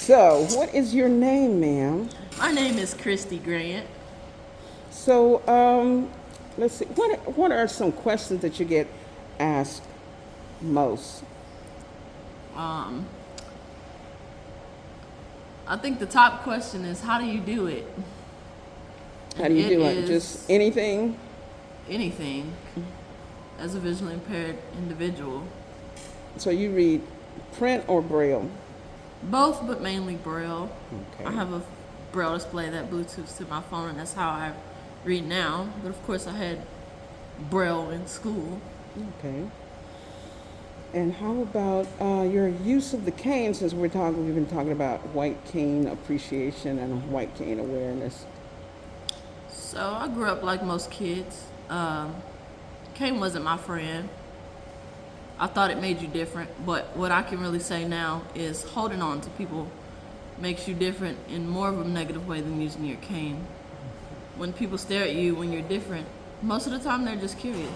So, what is your name, ma'am? My name is Christy Grant. So, let's see. What are some questions that you get asked most? Um, I think the top question is, how do you do it? How And do you it do it? Just is anything? anything as a visually impaired individual. So you read print or braille? Both, but mainly Braille. Okay. I have a Braille display that Bluetooths to my phone, and that's how I read now. But of course, I had Braille in school. Okay. And how about your use of the cane? Since we've been talking about white cane appreciation and white cane awareness. So I grew up like most kids. Cane wasn't my friend. I thought it made you different, but what I can really say now is holding on to people makes you different in more of a negative way than using your cane. When people stare at you when you're different, most of the time they're just curious.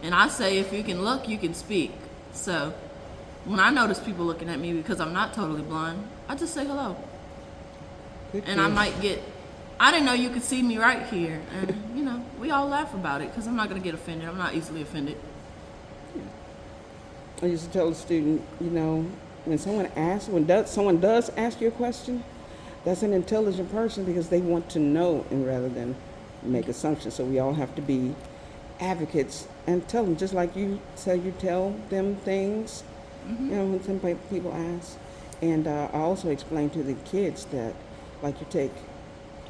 And I say if you can look, you can speak. So when I notice people looking at me because I'm not totally blind, I just say hello. Good And I deal. might get, I didn't know you could see me right here. And, we all laugh about it because I'm not going to get offended. I'm not easily offended. I used to tell a student, when someone does ask you a question, that's an intelligent person because they want to know and rather than make assumptions. So we all have to be advocates and tell them, just like you tell them things, when some people ask. And I also explain to the kids that, like, you take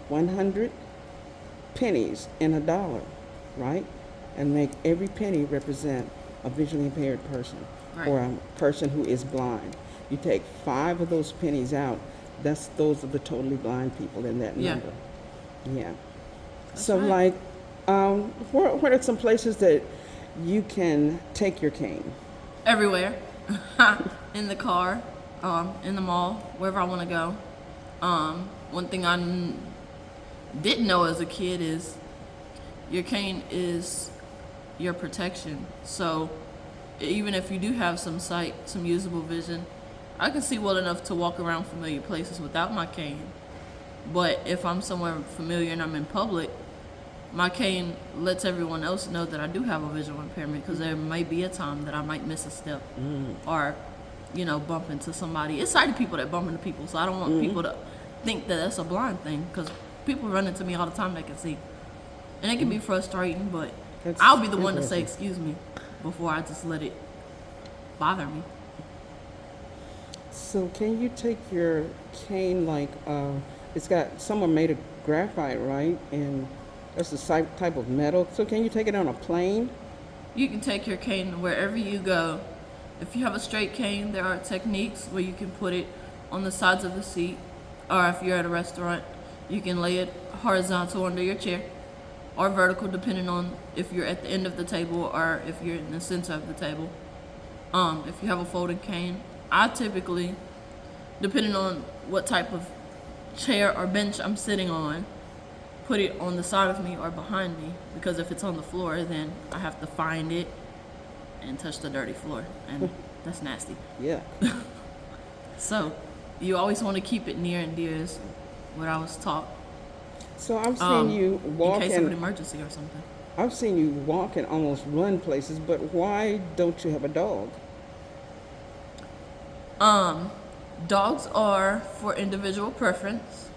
100 pennies in a dollar, right? And make every penny represent a visually impaired person Right. or a person who is blind. You take 5 of those pennies out, those are the totally blind people in that Yeah. number. Yeah. That's So, right. like, what are some places that you can take your cane? Everywhere. In the car, in the mall, wherever I want to go. One thing I didn't know as a kid is your cane is your protection. So even if you do have some sight, some usable vision, I can see well enough to walk around familiar places without my cane. But if I'm somewhere familiar and I'm in public, my cane lets everyone else know that I do have a visual impairment because there may be a time that I might miss a step or, bump into somebody. It's sighted people that bump into people, so I don't want people to think that that's a blind thing because people run into me all the time that can see. And it can be frustrating, but That's I'll be the one to say, interesting. excuse me, before I just let it bother me. So can you take your cane it's got someone made of graphite, right? And that's the type of metal. So can you take it on a plane? You can take your cane wherever you go. If you have a straight cane, there are techniques where you can put it on the sides of the seat, or if you're at a restaurant, you can lay it horizontal under your chair, or vertical, depending on if you're at the end of the table or if you're in the center of the table. If you have a folding cane, I typically, depending on what type of chair or bench I'm sitting on, put it on the side of me or behind me, because if it's on the floor, then I have to find it and touch the dirty floor, and that's nasty. Yeah. So you always want to keep it near and dear is what I was taught, So I've seen you walk in case of an and emergency or something. I've seen you walk and almost run places, but why don't you have a dog? Dogs are for individual preference.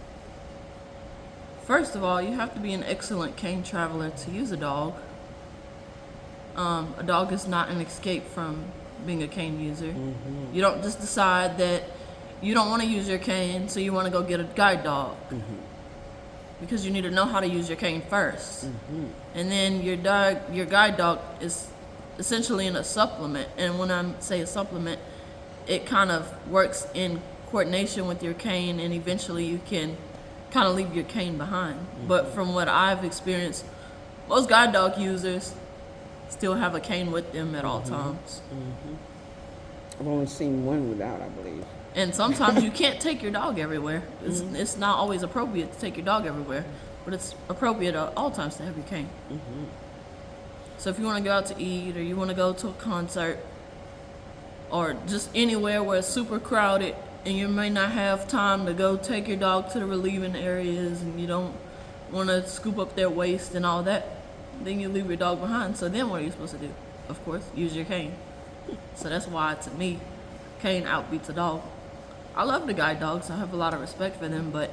First of all, you have to be an excellent cane traveler to use a dog. A dog is not an escape from being a cane user. You don't just decide that you don't want to use your cane, so you want to go get a guide dog. Because you need to know how to use your cane first. And then your guide dog is essentially in a supplement. And when I say a supplement, it kind of works in coordination with your cane, and eventually you can kind of leave your cane behind. But from what I've experienced, most guide dog users still have a cane with them at all times. I've only seen one without, I believe. And sometimes you can't take your dog everywhere. It's not always appropriate to take your dog everywhere, but it's appropriate at all times to have your cane. So if you want to go out to eat, or you want to go to a concert, or just anywhere where it's super crowded, and you may not have time to go take your dog to the relieving areas, and you don't want to scoop up their waste and all that, then you leave your dog behind. So then what are you supposed to do? Of course, use your cane. So that's why, to me, cane outbeats a dog. I love to guide dogs. I have a lot of respect for them, but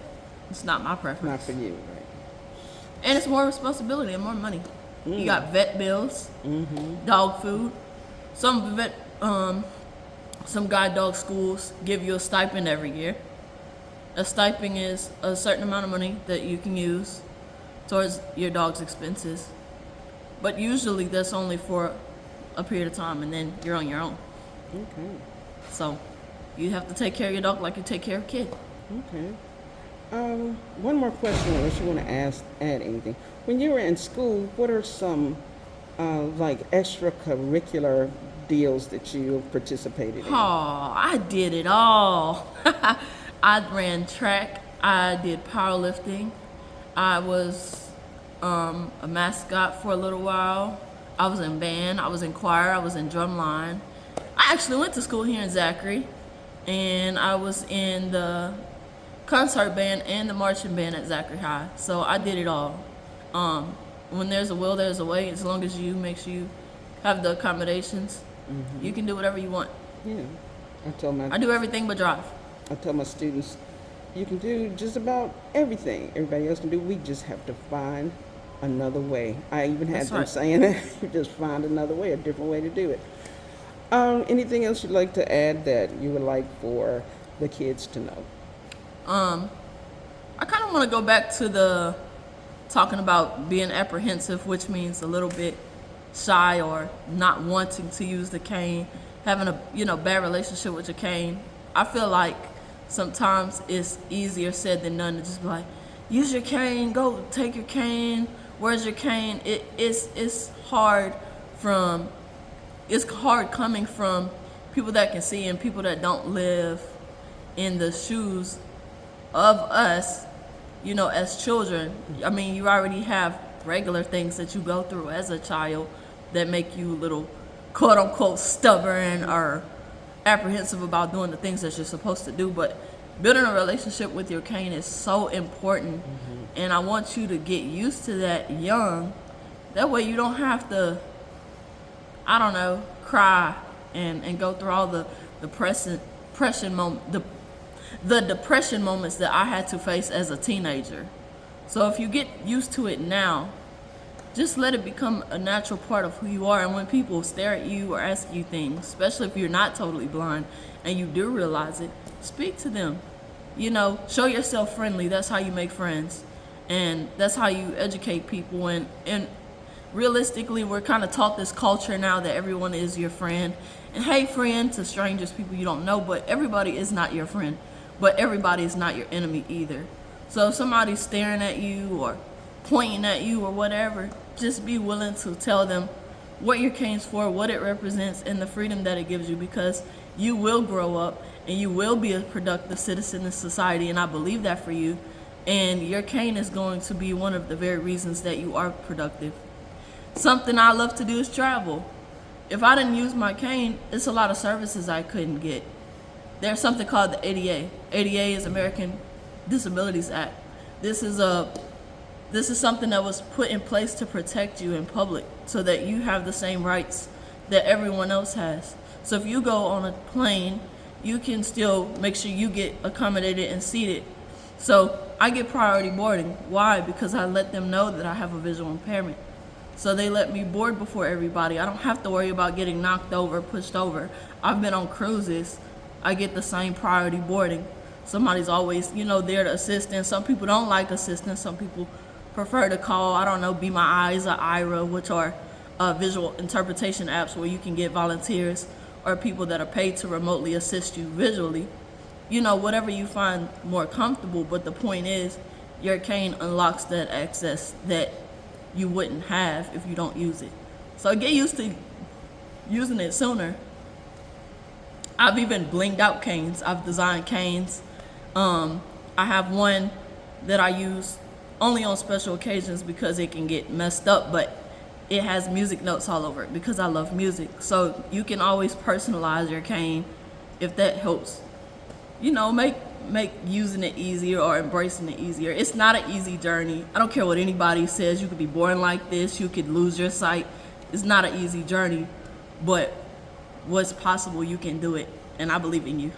it's not my preference. Not for you, right? And it's more responsibility and more money. You got vet bills, dog food. Some guide dog schools give you a stipend every year. A stipend is a certain amount of money that you can use towards your dog's expenses. But usually that's only for a period of time, and then you're on your own. Okay. So you have to take care of your dog like you take care of a kid. Okay. One more question, unless you want to add anything. When you were in school, what are some like extracurricular deals that you participated in? Oh, I did it all. I ran track. I did powerlifting. I was a mascot for a little while. I was in band. I was in choir. I was in drumline. I actually went to school here in Zachary, and I was in the concert band and the marching band at Zachary High. So I did it all. When there's a will, there's a way. As long as you make sure you have the accommodations, you can do whatever you want. Yeah. I do everything but drive. I tell my students, you can do just about everything everybody else can do. We just have to find another way. I even had That's them right. saying that. You just find another way, a different way to do it. Anything else you'd like to add that you would like for the kids to know? I kind of want to go back to the talking about being apprehensive, which means a little bit shy or not wanting to use the cane, having a bad relationship with your cane. I feel like sometimes it's easier said than done to just be like, use your cane, go take your cane. Where's your cane? It's hard coming from people that can see and people that don't live in the shoes of us, as children. I mean, you already have regular things that you go through as a child that make you a little quote unquote stubborn or apprehensive about doing the things that you're supposed to do. But building a relationship with your cane is so important, and I want you to get used to that young. That way you don't have to, cry and go through all the depression moments that I had to face as a teenager. So if you get used to it now, just let it become a natural part of who you are. And when people stare at you or ask you things, especially if you're not totally blind and you do realize it, speak to them. Show yourself friendly. That's how you make friends. And that's how you educate people. And realistically, we're kind of taught this culture now that everyone is your friend. And hey, friend to strangers, people you don't know, but everybody is not your friend. But everybody is not your enemy either. So if somebody's staring at you or pointing at you or whatever, just be willing to tell them what your cane's for, what it represents, and the freedom that it gives you, because you will grow up and you will be a productive citizen in society, and I believe that for you. And your cane is going to be one of the very reasons that you are productive. Something I love to do is travel. If I didn't use my cane, it's a lot of services I couldn't get. There's something called the ADA. ADA is American Disabilities Act. This is something that was put in place to protect you in public so that you have the same rights that everyone else has. So if you go on a plane, you can still make sure you get accommodated and seated. So I get priority boarding. Why? Because I let them know that I have a visual impairment. So they let me board before everybody. I don't have to worry about getting knocked over, pushed over. I've been on cruises. I get the same priority boarding. Somebody's always, there to assist. And some people don't like assistance. Some people prefer to call, Be My Eyes or IRA, which are visual interpretation apps where you can get volunteers or people that are paid to remotely assist you visually. Whatever you find more comfortable. But the point is, your cane unlocks that access that you wouldn't have if you don't use it. So get used to using it sooner. I've even blinged out canes. I've designed canes. I have one that I use only on special occasions because it can get messed up, but it has music notes all over it because I love music. So you can always personalize your cane if that helps you know, make using it easier or embracing it easier. It's not an easy journey. I don't care what anybody says. You could be born like this. You could lose your sight. It's not an easy journey, but what's possible, you can do it, and I believe in you.